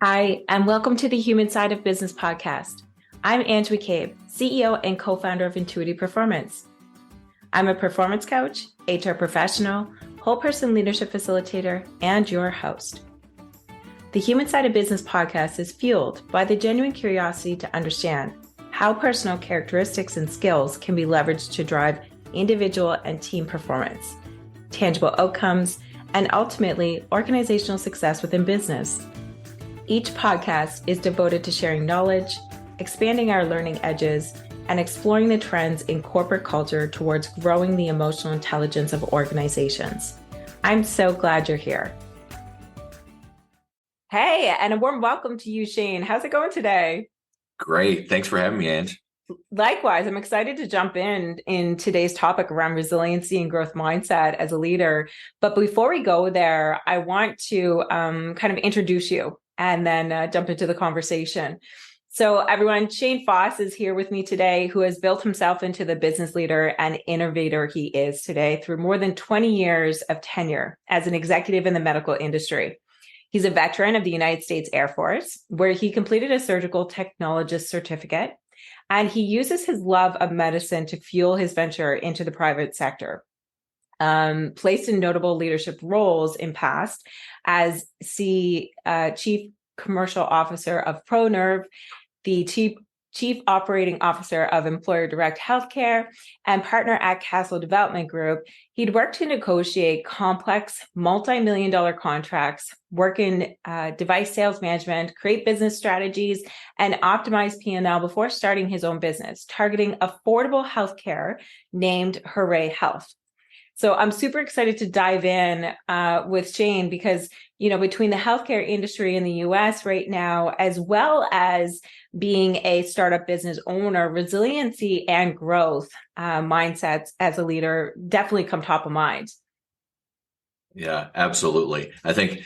Hi, and welcome to the Human Side of Business podcast. I'm Ange McCabe, CEO and co-founder of Intuitive Performance. I'm a performance coach, HR professional, whole person leadership facilitator, and your host. The Human Side of Business podcast is fueled by the genuine curiosity to understand how personal characteristics and skills can be leveraged to drive individual and team performance, tangible outcomes, and ultimately organizational success within business. Each podcast is devoted to sharing knowledge, expanding our learning edges, and exploring the trends in corporate culture towards growing the emotional intelligence of organizations. I'm so glad you're here. Hey, and a warm welcome to you, Shane. How's it going today? Great. Thanks for having me, Ange. Likewise, I'm excited to jump in today's topic around resiliency and growth mindset as a leader. But before we go there, I want to kind of introduce you and then jump into the conversation. So everyone, Shane Foss is here with me today, who has built himself into the business leader and innovator he is today through more than 20 years of tenure as an executive in the medical industry. He's a veteran of the United States Air Force, where he completed a surgical technologist certificate, and he uses his love of medicine to fuel his venture into the private sector. Placed in notable leadership roles in past as Chief Commercial Officer of ProNerve, the Chief Operating Officer of Employer Direct Healthcare, and partner at Castle Development Group. He'd worked to negotiate complex multi-million-dollar contracts, work in device sales management, create business strategies, and optimize P&L before starting his own business, targeting affordable healthcare named Hooray Health. So I'm super excited to dive in with Shane because, between the healthcare industry in the US right now, as well as being a startup business owner, resiliency and growth mindsets as a leader definitely come top of mind. Yeah, absolutely. I think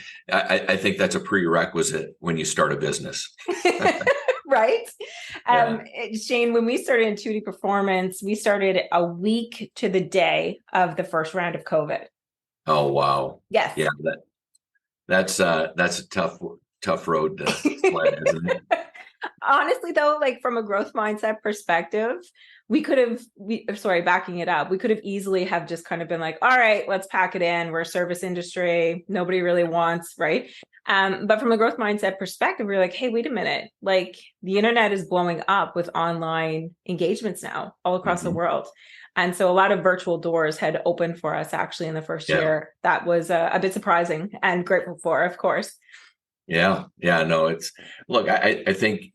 that's a prerequisite when you start a business. Right? Shane, when we started Intuitive Performance, we started a week to the day of the first round of COVID. Oh, wow. Yes. Yeah, that's a tough road to sled, isn't it? Honestly, though, like from a growth mindset perspective, backing it up, we could have easily have just kind of been like, all right, let's pack it in. We're a service industry. Nobody really wants, right? But from a growth mindset perspective, we're like, hey, wait a minute. Like the internet is blowing up with online engagements now all across the world. And so a lot of virtual doors had opened for us actually in the first year. That was a bit surprising and grateful for, of course. Yeah. No, look, I think,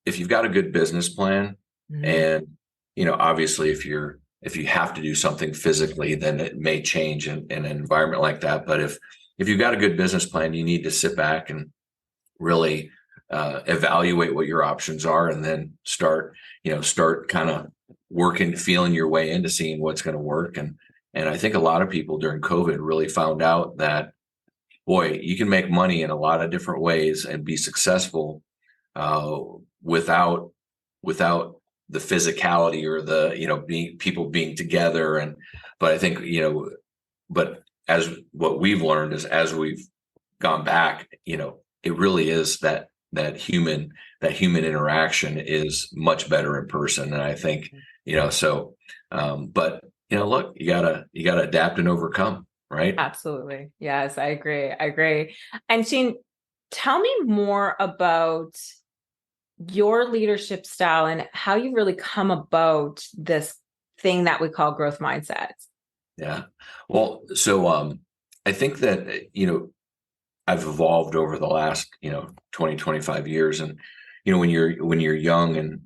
if you've got a good business plan and, obviously if you have to do something physically, then it may change in an environment like that. But if you've got a good business plan, you need to sit back and really evaluate what your options are and then start kind of feeling your way into seeing what's going to work. And I think a lot of people during COVID really found out that, boy, you can make money in a lot of different ways and be successful without the physicality or the people being together. But I think but as what we've learned is as we've gone back, it really is that human interaction is much better in person. And I think but look, you gotta adapt and overcome. Right. Absolutely. Yes, I agree. And Shane, tell me more about your leadership style and how you really come about this thing that we call growth mindset. Yeah. Well, so I think that, I've evolved over the last, 20, 25 years. And, when you're young and,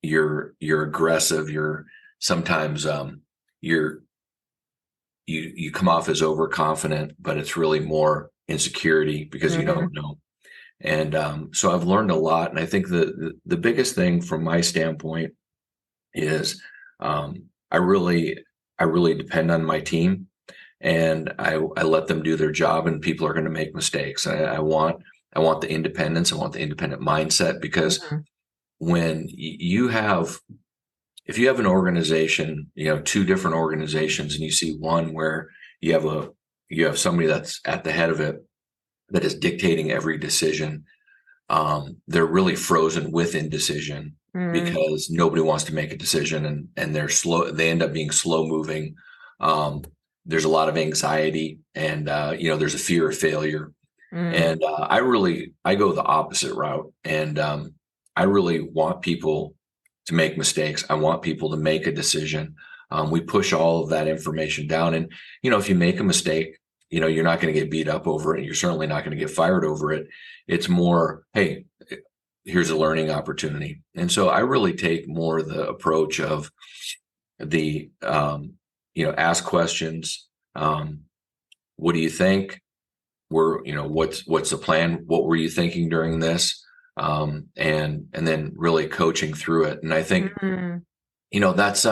you're aggressive, you're sometimes you come off as overconfident, but it's really more insecurity because you don't know. And so I've learned a lot. And I think the biggest thing from my standpoint is I really depend on my team, and I let them do their job, and people are going to make mistakes. I want the independence. I want the independent mindset because when if you have an organization, two different organizations, and you see one where you have somebody that's at the head of it that is dictating every decision. They're really frozen with indecision because nobody wants to make a decision, and they're slow. They end up being slow moving. There's a lot of anxiety, and there's a fear of failure. And I go the opposite route, and I really want people to make mistakes. I want people to make a decision. We push all of that information down, and if you make a mistake, you're not going to get beat up over it. You're certainly not going to get fired over it. It's more, hey, here's a learning opportunity. And so I really take more the approach of the, ask questions. What do you think? What's the plan? What were you thinking during this? And then really coaching through it. And I think, that's,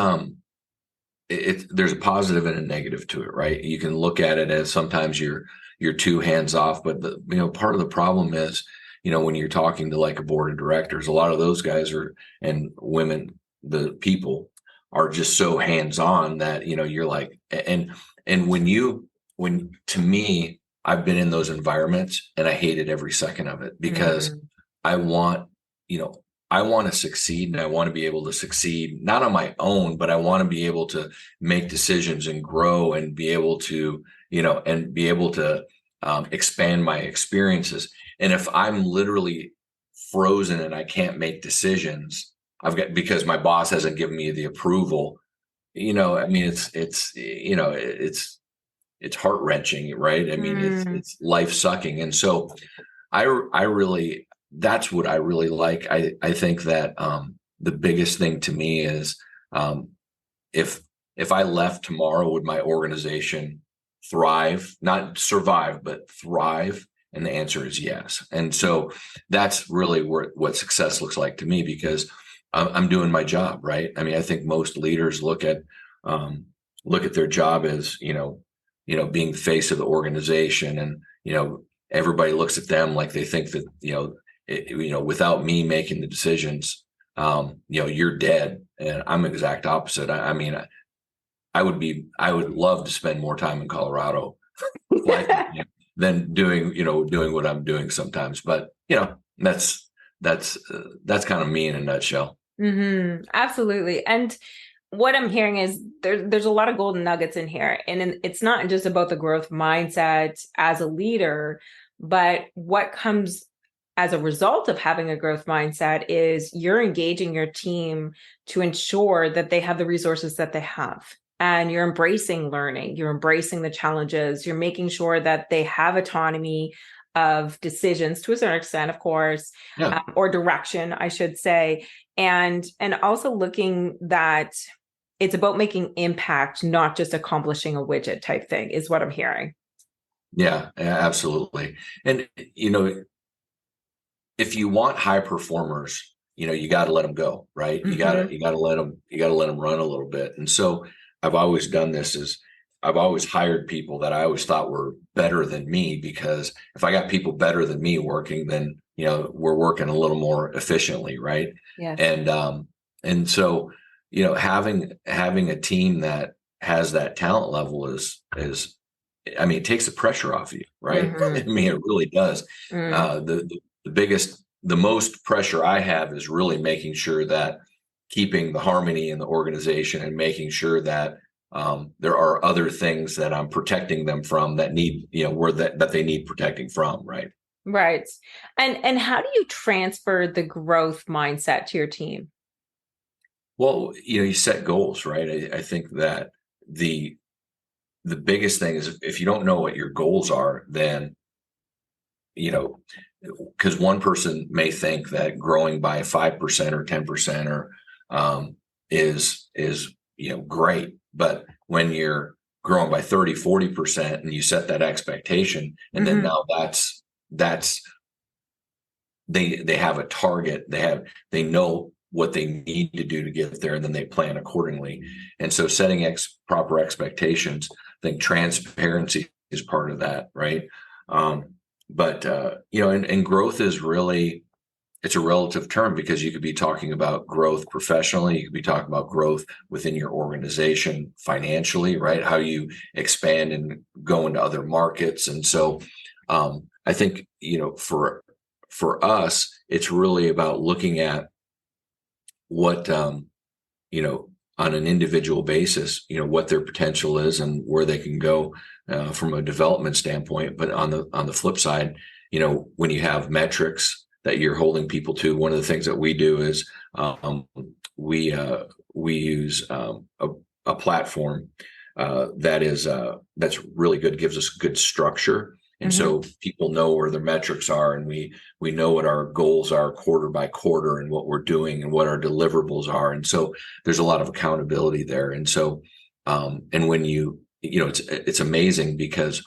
there's a positive and a negative to it, right? You can look at it as sometimes you're too hands off, but part of the problem is, when you're talking to like a board of directors, a lot of those guys and women, the people are just so hands on that, you're like, and when to me, I've been in those environments and I hated every second of it because I want to succeed, and I want to be able to succeed, not on my own, but I want to be able to make decisions and grow and be able to, expand my experiences. And if I'm literally frozen and I can't make decisions, because my boss hasn't given me the approval, it's heart wrenching, right? I mean, it's life sucking. And so I really, that's what I really like. I think that the biggest thing to me is if I left tomorrow, would my organization thrive, not survive, but thrive? And the answer is yes. And so that's really what success looks like to me, because I'm doing my job, right? I mean, I think most leaders look at their job as, being the face of the organization, and, everybody looks at them like they think that, without me making the decisions, you're dead. And I'm the exact opposite. I mean, I would love to spend more time in Colorado than doing what I'm doing sometimes. But, that's kind of me in a nutshell. Absolutely. And what I'm hearing is there's a lot of golden nuggets in here. And it's not just about the growth mindset as a leader, but what comes as a result of having a growth mindset is you're engaging your team to ensure that they have the resources that they have. And you're embracing learning, you're embracing the challenges, you're making sure that they have autonomy of decisions to a certain extent, of course, or direction, I should say. And also looking that it's about making impact, not just accomplishing a widget type thing, is what I'm hearing. Yeah, absolutely. And, if you want high performers, you got to let them go, right? You got to let them run a little bit. And so I've always done this is I've always hired people that I always thought were better than me, because if I got people better than me working, then, we're working a little more efficiently. Right. Yeah. And so, having a team that has that talent level is, I mean, it takes the pressure off you, right? I mean, it really does. The most pressure I have is really making sure that keeping the harmony in the organization and making sure that there are other things that I'm protecting them from that need, that they need protecting from. Right. Right. And how do you transfer the growth mindset to your team? Well, you set goals, right? I think that the biggest thing is if you don't know what your goals are, then, because one person may think that growing by 5% or 10% or is great. But when you're growing by 30, 40% and you set that expectation, and then now that's they have a target, they know what they need to do to get there, and then they plan accordingly. And so setting proper expectations, I think transparency is part of that, right? But and growth is really, it's a relative term, because you could be talking about growth professionally, you could be talking about growth within your organization financially, right? How you expand and go into other markets. And so I think, for us, it's really about looking at what, on an individual basis, what their potential is and where they can go from a development standpoint. But on the flip side, when you have metrics that you're holding people to, one of the things that we do is we use a platform that's really good, gives us good structure. And so people know where their metrics are, and we know what our goals are quarter by quarter and what we're doing and what our deliverables are. And so there's a lot of accountability there. And so, and when it's amazing because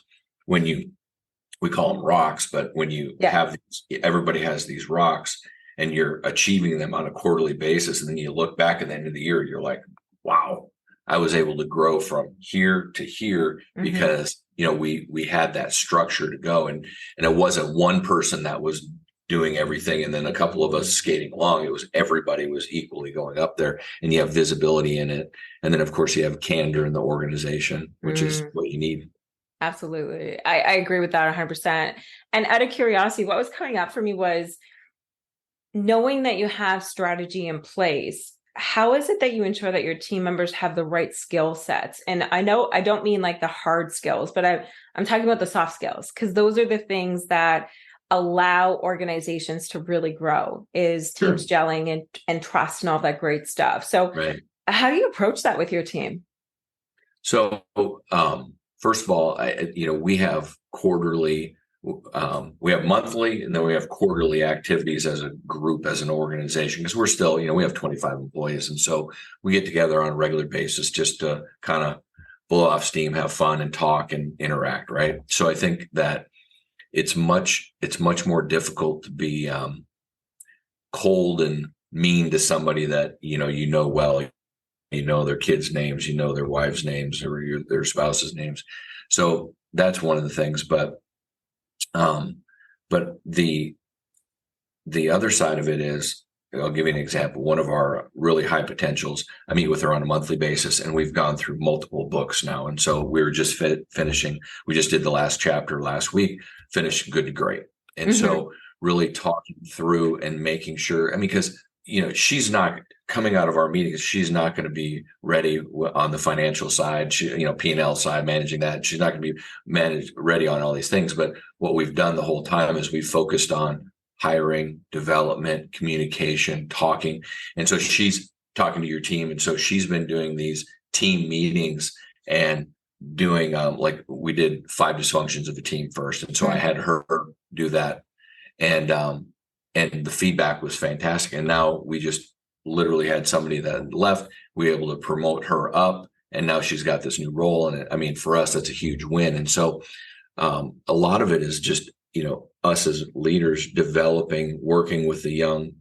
we call them rocks, but when you have everybody has these rocks and you're achieving them on a quarterly basis, and then you look back at the end of the year, you're like, wow, I was able to grow from here to here because we had that structure to go, and it wasn't one person that was doing everything and then a couple of us skating along. It was everybody was equally going up there, and you have visibility in it, and then of course you have candor in the organization, which is what you need. Absolutely, I agree with that 100%. And out of curiosity, what was coming up for me was knowing that you have strategy in place. How is it that you ensure that your team members have the right skill sets? And I know I don't mean like the hard skills, but I'm talking about the soft skills, because those are the things that allow organizations to really grow, is teams gelling and trust and all that great stuff. So how do you approach that with your team? So first of all, we have quarterly, we have monthly, and then we have quarterly activities as a group, as an organization, because we're still, we have 25 employees. And so we get together on a regular basis just to kind of blow off steam, have fun, and talk and interact. Right. So I think that it's much more difficult to be cold and mean to somebody that, well, their kids' names, their wives' names, or their spouses' names. So that's one of the things. But the other side of it is, I'll give you an example. One of our really high potentials, I meet with her on a monthly basis, and we've gone through multiple books now. And so we were just finishing. We just did the last chapter last week, finished Good to Great. And so really talking through and making sure, because she's not coming out of our meetings. She's not going to be ready on the financial side, P&L side, managing that. She's not going to be ready on all these things. But what we've done the whole time is we've focused on hiring, development, communication, talking. And so she's talking to your team. And so she's been doing these team meetings and doing, like we did 5 dysfunctions of the team first. And so I had her do that. And the feedback was fantastic. And now we just literally had somebody that left. We were able to promote her up, and now she's got this new role. And for us, that's a huge win. And so a lot of it is just, us as leaders developing, working with the young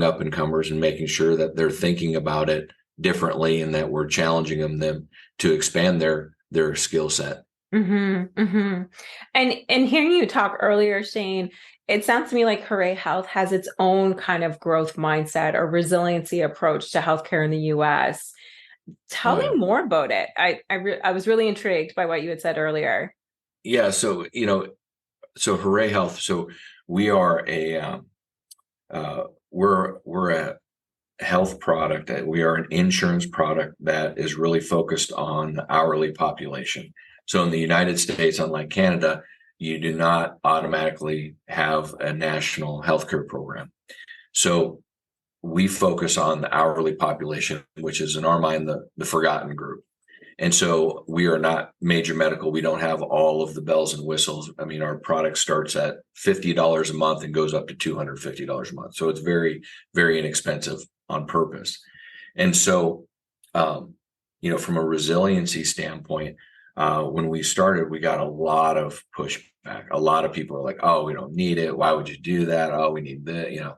up and comers, and making sure that they're thinking about it differently, and that we're challenging them to expand their skill set. And hearing you talk earlier, Shane, it sounds to me like Hooray Health has its own kind of growth mindset or resiliency approach to healthcare in the US. Tell me more about it. I was really intrigued by what you had said earlier. Yeah. So, so Hooray Health. So we are we're a health product. We are an insurance product that is really focused on the hourly population. So in the United States, unlike Canada, you do not automatically have a national healthcare program. So we focus on the hourly population, which is in our mind the forgotten group. And so we are not major medical. We don't have all of the bells and whistles. Our product starts at $50 a month and goes up to $250 a month. So it's very, very inexpensive on purpose. And so, from a resiliency standpoint, when we started, we got a lot of pushback. A lot of people are like, "Oh, we don't need it. Why would you do that? Oh, we need that."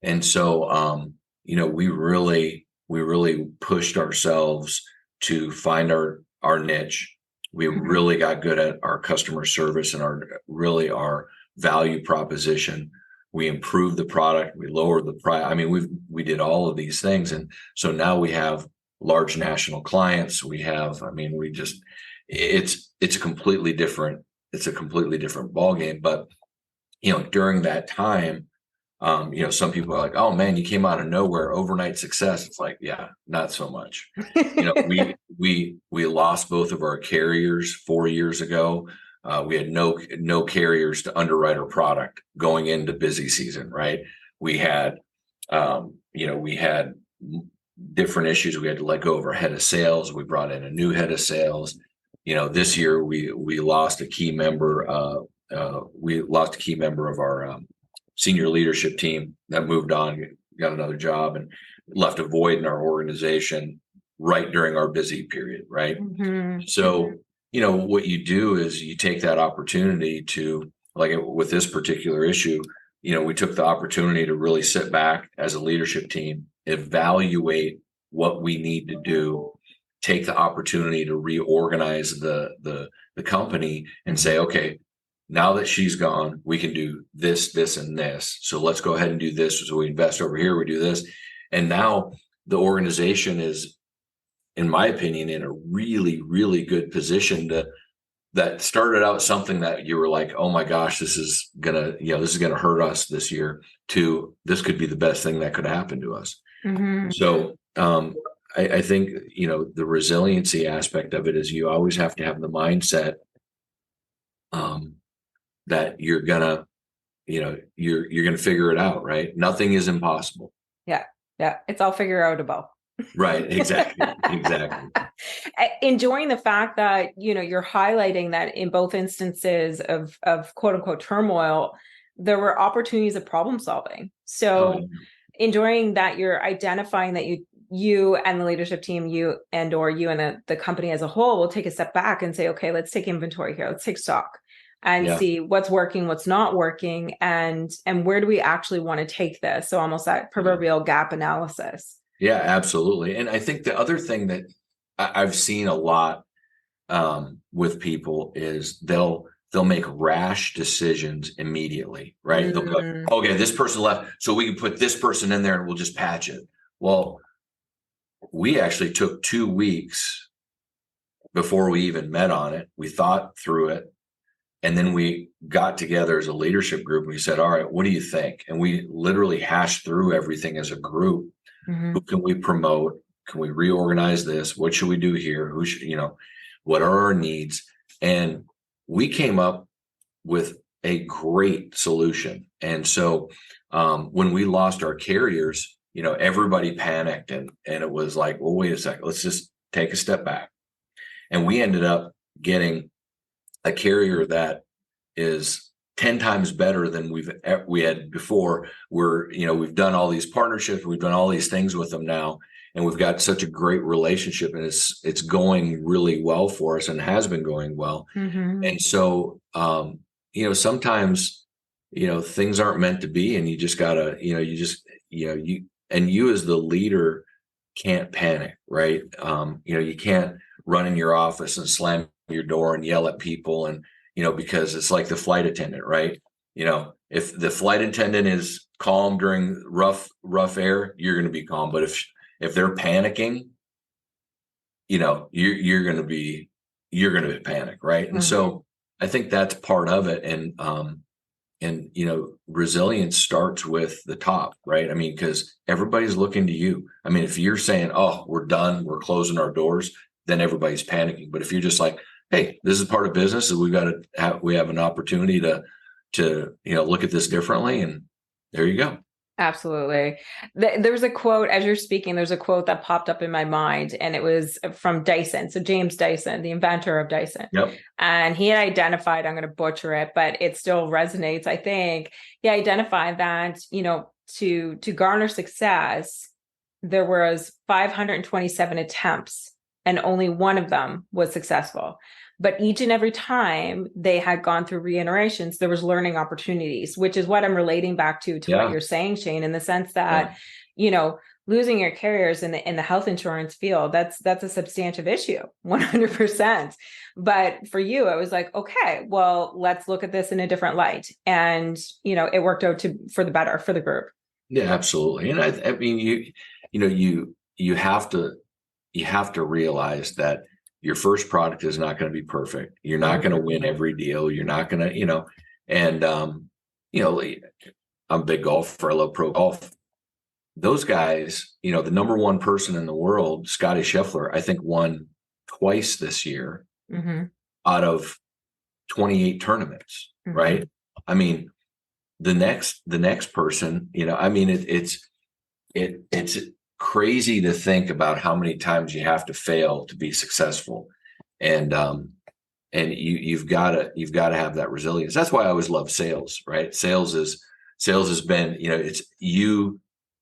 And so, we really pushed ourselves to find our niche. We really got good at our customer service and our value proposition. We improved the product. We lowered the price. We did all of these things, and so now we have large national clients. We have, it's a completely different it's a completely different ballgame. But, during that time, some people are like, oh man, you came out of nowhere, overnight success. It's like, yeah, not so much. We lost both of our carriers 4 years ago. We had no carriers to underwrite our product going into busy season, right? We had, we had different issues. We had to let go of our head of sales. We brought in a new head of sales. This year we lost a key member. We lost a key member of our senior leadership team that moved on, got another job, and left a void in our organization right during our busy period, right? Mm-hmm. So, what you do is you take that opportunity to, like with this particular issue, we took the opportunity to really sit back as a leadership team, evaluate what we need to do, take the opportunity to reorganize the company and say, okay, now that she's gone, we can do this, this, and this. So let's go ahead and do this. So we invest over here, we do this. And now the organization is, in my opinion, in a really, really good position that started out something that you were like, oh my gosh, this is gonna hurt us this year, to this could be the best thing that could happen to us. Mm-hmm. So I think, the resiliency aspect of it is you always have to have the mindset that you're gonna figure it out, right? Nothing is impossible. Yeah. It's all figure outable. Right. Exactly. Enjoying the fact that, you're highlighting that in both instances of quote unquote turmoil, there were opportunities of problem solving. So enjoying that you're identifying that you and the leadership team, you and the company as a whole will take a step back and say, okay, let's take inventory here. Let's take stock and see what's working, what's not working, and where do we actually want to take this? So almost that proverbial gap analysis. Yeah, absolutely. And I think the other thing that I've seen a lot with people is they'll make rash decisions immediately, right? They'll go, okay, this person left, so we can put this person in there and we'll just patch it. Well, we actually took 2 weeks before we even met on it. We thought through it. And then we got together as a leadership group and we said, all right, what do you think? And we literally hashed through everything as a group. Mm-hmm. Who can we promote? Can we reorganize this? What should we do here? Who should, what are our needs? And we came up with a great solution. And so when we lost our carriers, everybody panicked and it was like, well, wait a second, let's just take a step back. And we ended up getting a carrier that is 10 times better than we had before. We've done all these partnerships, we've done all these things with them now, and we've got such a great relationship, and it's going really well for us and has been going well. Mm-hmm. And so, sometimes, things aren't meant to be, and you just gotta, you as the leader can't panic, right? You can't run in your office and slam your door and yell at people and, because it's like the flight attendant, right? If the flight attendant is calm during rough air, you're going to be calm. But if they're panicking, you're going to be panic, right? Mm-hmm. And so I think that's part of it. And resilience starts with the top, right? I mean, because everybody's looking to you. I mean, if you're saying, oh, we're done, we're closing our doors, then everybody's panicking. But if you're just like, hey, this is part of business, and we have an opportunity to look at this differently, and there you go. Absolutely. There's a quote, as you're speaking, there's a quote that popped up in my mind, and it was from Dyson. So James Dyson, the inventor of Dyson. Yep. And he had identified, I'm going to butcher it, but it still resonates, I think. He identified that, to garner success, there was 527 attempts, and only one of them was successful. But each and every time they had gone through reiterations, there was learning opportunities, which is what I'm relating back to what you're saying, Shane, in the sense that, losing your carriers in the health insurance field, that's a substantive issue, 100%. But for you, I was like, okay, well, let's look at this in a different light. And, it worked out for the better for the group. Yeah, absolutely. And I mean, you have to realize that your first product is not going to be perfect. You're not going to win every deal. You're not going to, and, I'm a big golfer. I love pro golf. Those guys, the number one person in the world, Scotty Scheffler, I think won twice this year out of 28 tournaments, right? I mean, the next person, it's crazy to think about how many times you have to fail to be successful. And you've got to have that resilience. That's why I always love sales, right? Sales has been, it's you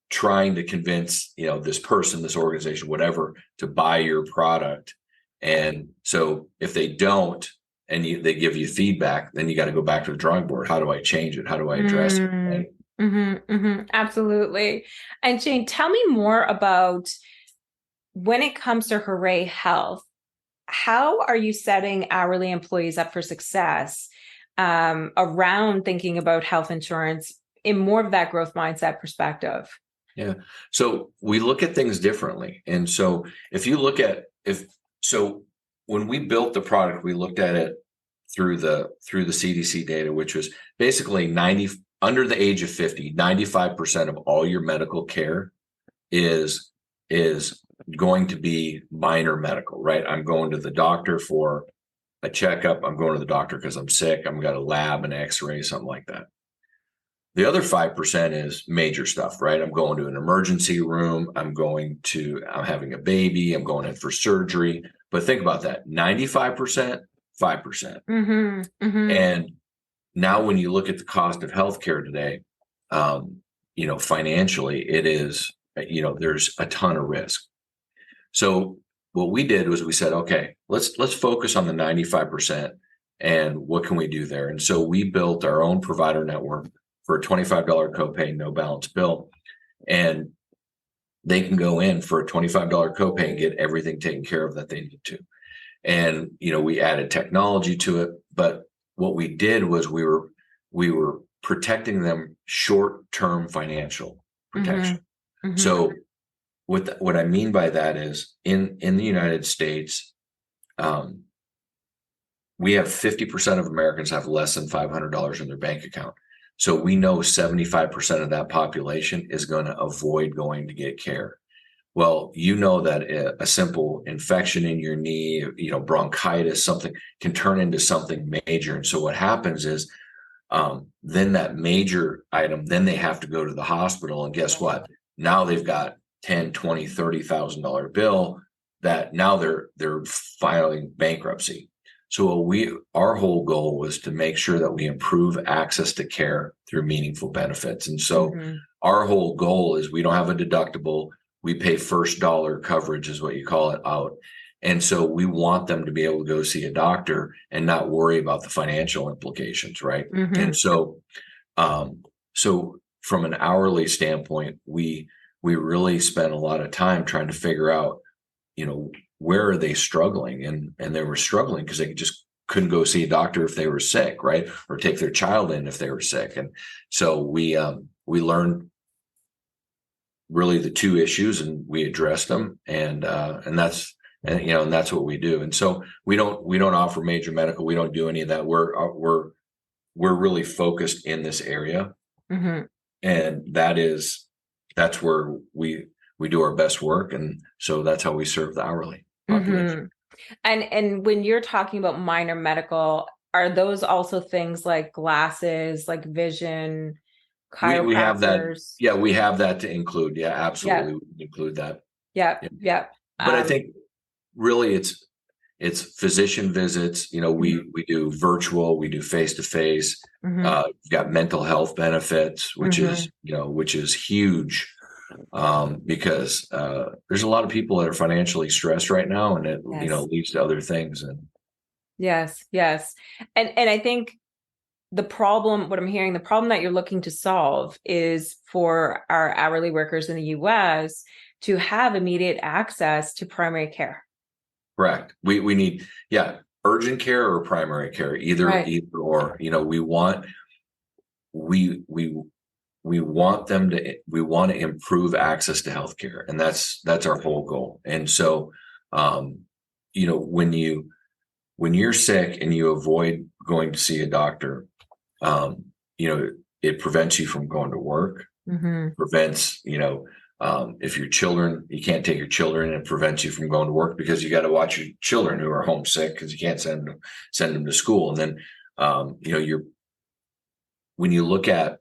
trying to convince, this person, this organization, whatever, to buy your product. And so if they don't, and they give you feedback, then you got to go back to the drawing board. How do I change it? How do I address it? Right? Absolutely. And Jane, tell me more about when it comes to Hooray Health. How are you setting hourly employees up for success around thinking about health insurance in more of that growth mindset perspective? Yeah. So we look at things differently. And so if you look at, when we built the product, we looked at it through the CDC data, which was basically under the age of 50, 95% of all your medical care is going to be minor medical, right? I'm going to the doctor for a checkup. I'm going to the doctor because I'm sick. I've got a lab, an x-ray, something like that. The other 5% is major stuff, right? I'm going to an emergency room. I'm having a baby. I'm going in for surgery. But think about that, 95%, 5%. And now when you look at the cost of healthcare today, financially, it is, there's a ton of risk. So what we did was we said, okay, let's focus on the 95% and what can we do there? And so we built our own provider network for a $25 copay, no balance bill. And they can go in for a $25 copay and get everything taken care of that they need to. And, we added technology to it. But what we did was we were protecting them short-term financial protection. So what I mean by that is in the United States, we have 50% of Americans have less than $500 in their bank account. So we know 75% of that population is going to avoid going to get care. Well, that a simple infection in your knee, bronchitis, something can turn into something major. And so what happens is then that major item, then they have to go to the hospital. And guess what? Now they've got $10,000, $20,000, $30,000 bill that now they're filing bankruptcy. So our whole goal was to make sure that we improve access to care through meaningful benefits. And so our whole goal is we don't have a deductible. We pay first dollar coverage is what you call it out. And so we want them to be able to go see a doctor and not worry about the financial implications, right? And so from an hourly standpoint, we really spent a lot of time trying to figure out, where are they struggling? And they were struggling because they just couldn't go see a doctor if they were sick, right? Or take their child in if they were sick. And so we learned really the two issues and we addressed them. And that's what we do. And so we don't offer major medical. We don't do any of that. We're really focused in this area. And that's where we do our best work. And so that's how we serve the hourly population. And when you're talking about minor medical, are those also things like glasses, like vision, chiropractors? We have that. Yeah, we have that to include. Yeah, absolutely. We include that. Yeah. But I think really it's physician visits. We do virtual, we do face-to-face. We've got mental health benefits, which is huge. Because there's a lot of people that are financially stressed right now, and it leads to other things. And yes, and I think the problem that you're looking to solve is for our hourly workers in the U.S. to have immediate access to primary care. Correct. We need urgent care or primary care, either or. We want to improve access to healthcare, and that's our whole goal. And so when you're sick and you avoid going to see a doctor, um, it prevents you from going to work, Mm-hmm. prevents, if your children, you can't take your children, and it prevents you from going to work because you got to watch your children who are homesick because you can't send them to school. And then, when you look at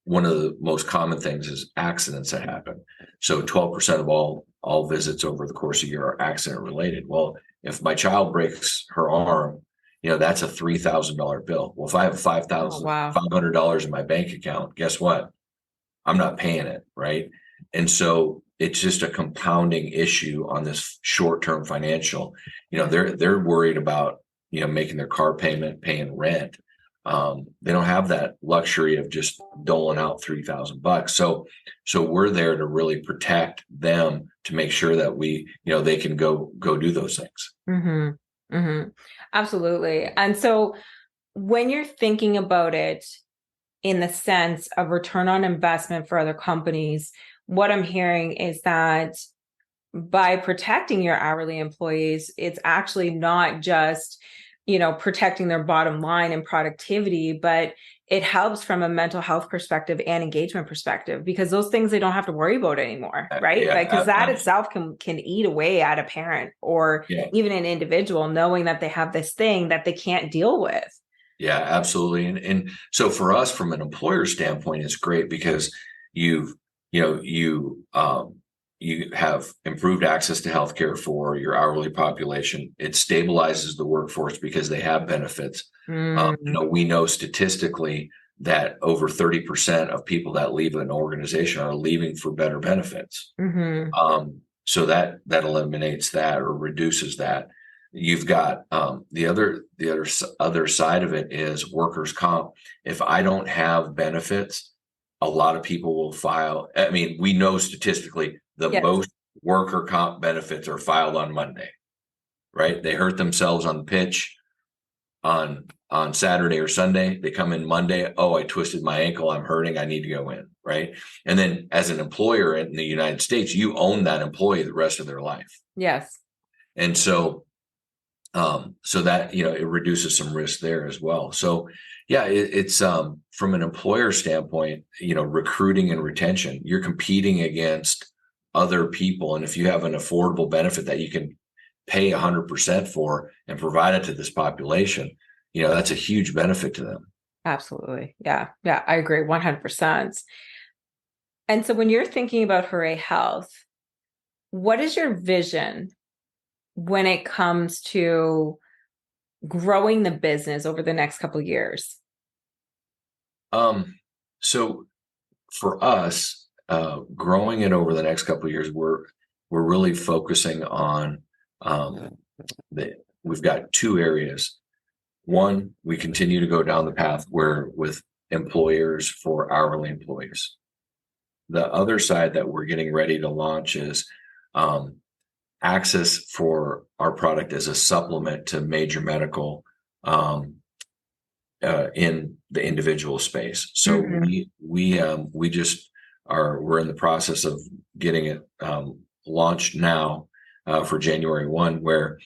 one of the most common things is accidents that happen. So 12% of all visits over the course of a year are accident related. Well, if my child breaks her arm, that's a $3,000 bill. Well, if I have Oh, wow. $500 in my bank account, guess what? I'm not paying it, right? And so it's just a compounding issue on this short-term financial. They're worried about making their car payment, paying rent. They don't have that luxury of just doling out $3,000. So we're there to really protect them, to make sure that they can go do those things. Mm-hmm. Mm-hmm. Absolutely. And so when you're thinking about it in the sense of return on investment for other companies, what I'm hearing is that by protecting your hourly employees, it's actually not just, protecting their bottom line and productivity, but it helps from a mental health perspective and engagement perspective, because those things they don't have to worry about anymore, right? Yeah, Like, because that itself can eat away at a parent or yeah. even an individual, knowing that they have this thing that they can't deal with. Yeah, absolutely. And so for us, from an employer standpoint, it's great because you've, you have improved access to healthcare for your hourly population. It stabilizes the workforce because they have benefits. We know statistically that over 30% of people that leave an organization are leaving for better benefits. Mm-hmm. So that eliminates that or reduces that. You've got the other side of it is workers' comp. If I don't have benefits, a lot of people will file. I mean, we know statistically the Yes. most worker comp benefits are filed on Monday, right? They hurt themselves on the pitch on Saturday or Sunday. They come in Monday. Oh, I twisted my ankle. I'm hurting. I need to go in, right? And then as an employer in the United States, you own that employee the rest of their life. Yes. And so that, it reduces some risk there as well. So yeah, it's from an employer standpoint, recruiting and retention, you're competing against other people. And if you have an affordable benefit that you can pay 100% for and provide it to this population, that's a huge benefit to them. Absolutely. Yeah. Yeah. I agree 100%. And so when you're thinking about Hooray Health, what is your vision when it comes to growing the business over the next couple of years? So for us, growing it over the next couple of years, we're really focusing on we've got two areas. One, we continue to go down the path where with employers for hourly employees. The other side that we're getting ready to launch is access for our product as a supplement to major medical in the individual space. So we just we're in the process of getting it launched now for January 1, where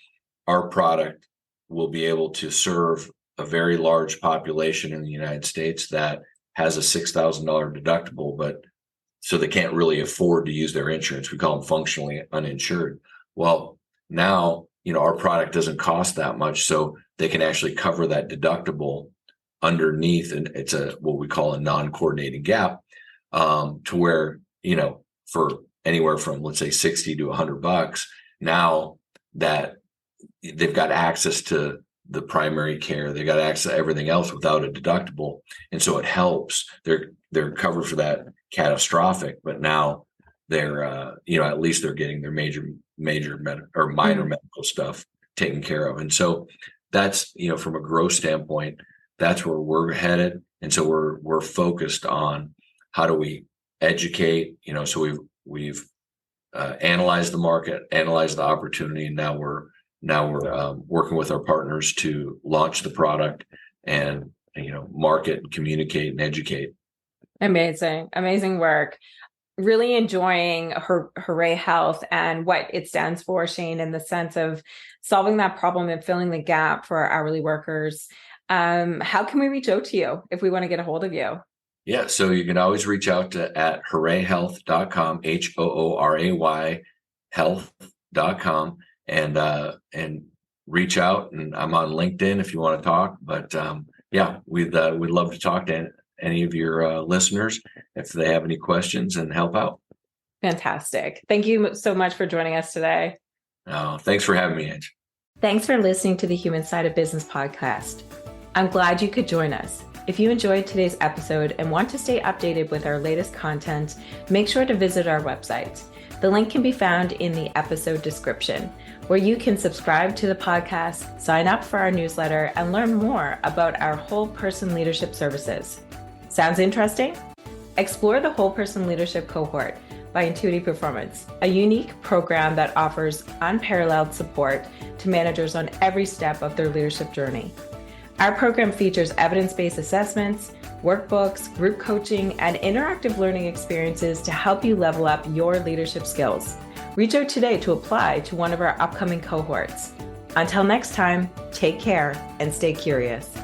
our product will be able to serve a very large population in the United States that has a $6,000 deductible, but so they can't really afford to use their insurance. We call them functionally uninsured. Well, now, our product doesn't cost that much, so they can actually cover that deductible underneath, and it's what we call a non-coordinating gap, to where, for anywhere from, let's say, 60 to $100, now that they've got access to the primary care, they got access to everything else without a deductible. And so it helps. They're covered for that catastrophic, but now they're, at least they're getting their major or minor medical stuff taken care of. And so that's, from a growth standpoint, that's where we're headed. And so we're focused on how do we educate, so we've analyzed the market, analyzed the opportunity, and now we're working with our partners to launch the product and, market and communicate and educate. Amazing work. really enjoying Hooray Health and what it stands for, Shane, in the sense of solving that problem and filling the gap for our hourly workers. How can we reach out to you if we want to get a hold of you? Yeah, so you can always reach out to at hoorayhealth.com, HOORAY health.com, and reach out. And I'm on LinkedIn if you want to talk. But yeah, we'd love to talk to any of your listeners if they have any questions and help out. Fantastic. Thank you so much for joining us today. Thanks for having me, Ange. Thanks for listening to the Human Side of Business podcast. I'm glad you could join us. If you enjoyed today's episode and want to stay updated with our latest content, make sure to visit our website. The link can be found in the episode description, where you can subscribe to the podcast, sign up for our newsletter, and learn more about our whole person leadership services. Sounds interesting? Explore the Whole Person Leadership Cohort by Intuitive Performance, a unique program that offers unparalleled support to managers on every step of their leadership journey. Our program features evidence-based assessments, workbooks, group coaching, and interactive learning experiences to help you level up your leadership skills. Reach out today to apply to one of our upcoming cohorts. Until next time, take care and stay curious.